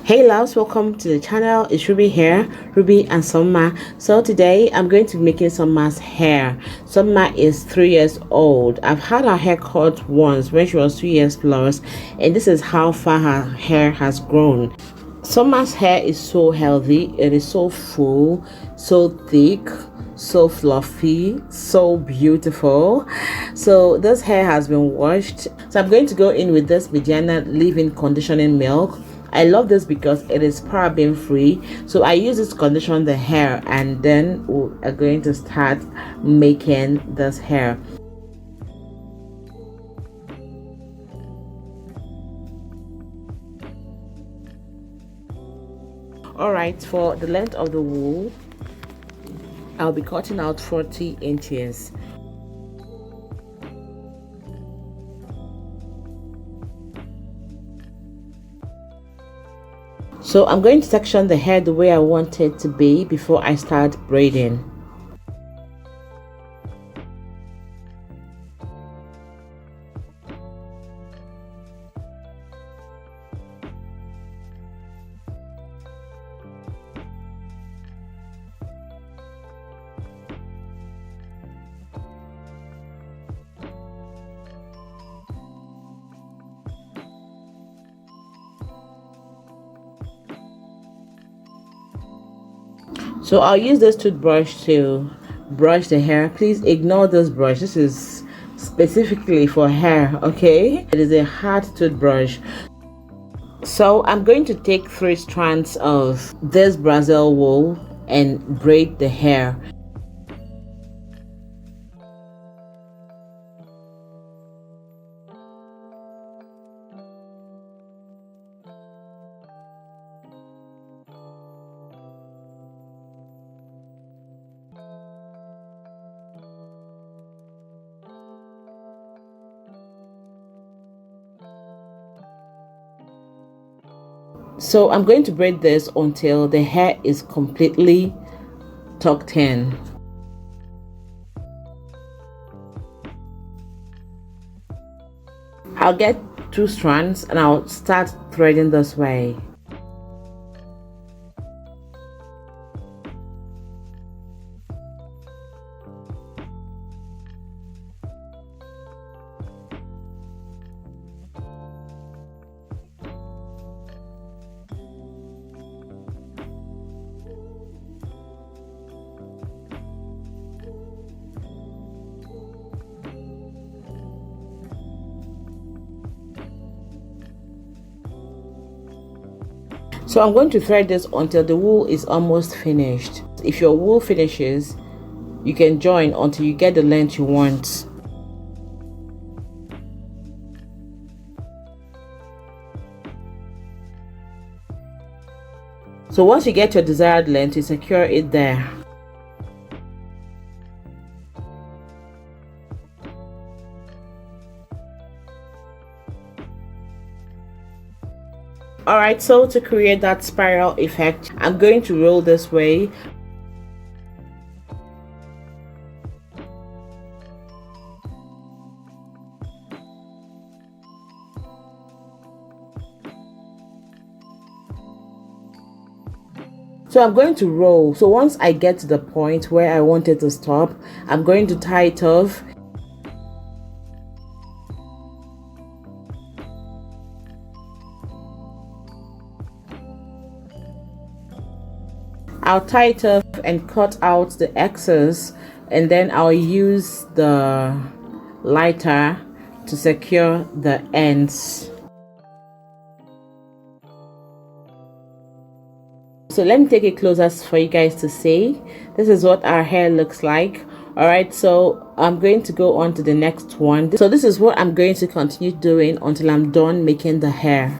Hey loves, welcome to the channel. It's Ruby here, Ruby and Summa. So today I'm going to be making Summa's hair. Summa is 3 years old. I've had her hair cut once when she was 2 years plus, and this is how far her hair has grown. Summa's hair is so healthy. It is so full, so thick, so fluffy, so beautiful. So this hair has been washed. So I'm going to go in with this Mediana leave-in conditioning milk. I love this because it is paraben free. So I use this to condition the hair, and then we are going to start making this hair. Alright, for the length of the wool, I'll be cutting out 40 inches. So I'm going to section the hair the way I want it to be before I start braiding. So I'll use this toothbrush to brush the hair. Please ignore this brush. This is specifically for hair, okay? It is a hard toothbrush. So I'm going to take 3 strands of this Brazil wool and braid the hair. So I'm going to braid this until the hair is completely tucked in. I'll get 2 strands and I'll start threading this way. So I'm going to thread this until the wool is almost finished. If your wool finishes, you can join until you get the length you want. So once you get your desired length, you secure it there. Alright, so to create that spiral effect, I'm going to roll this way. So I'm going to roll. So once I get to the point where I want it to stop, I'm going to tie it off. I'll tie it off and cut out the excess, and then I'll use the lighter to secure the ends. So let me take it closer for you guys to see. This is what our hair looks like. Alright, so I'm going to go on to the next one. So this is what I'm going to continue doing until I'm done making the hair.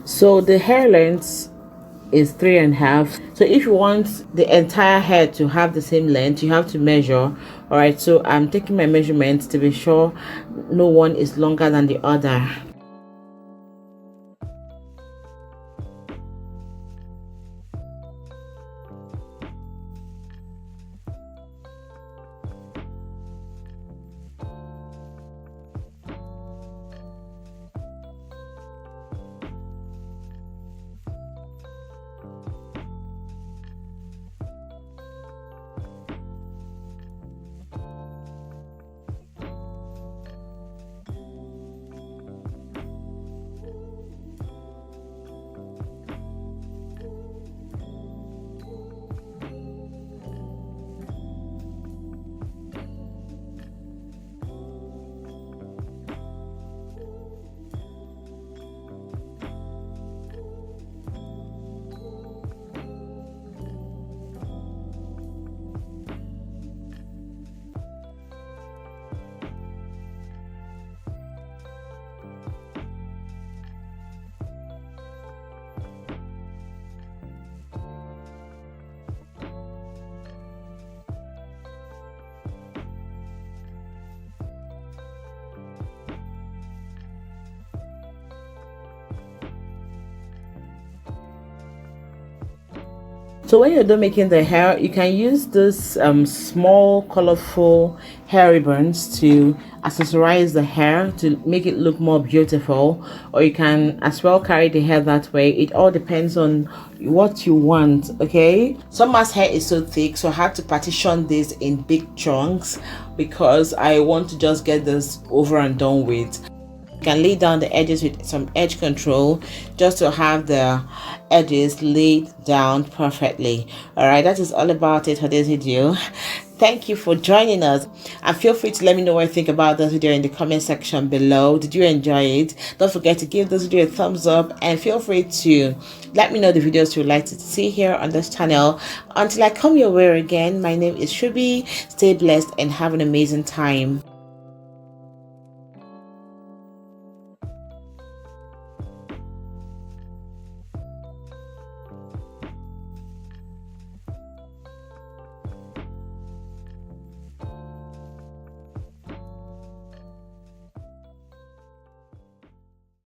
So the hair length is 3.5. So if you want the entire hair to have the same length, you have to measure. All right, so I'm taking my measurements to be sure no one is longer than the other. So when you're done making the hair, you can use this small colorful hair ribbons to accessorize the hair to make it look more beautiful, or you can as well carry the hair that way. It all depends on what you want. Okay, some mass hair is so thick, so I had to partition this in big chunks because I want to just get this over and done with. You can lay down the edges with some edge control just to have the edges laid down perfectly. All right, that is all about it for this video. Thank you for joining us, and feel free to let me know what you think about this video in the comment section below. Did you enjoy it? Don't forget to give this video a thumbs up, and feel free to let me know the videos you'd like to see here on this channel. Until I come your way again, my name is Shubi. Stay blessed and have an amazing time.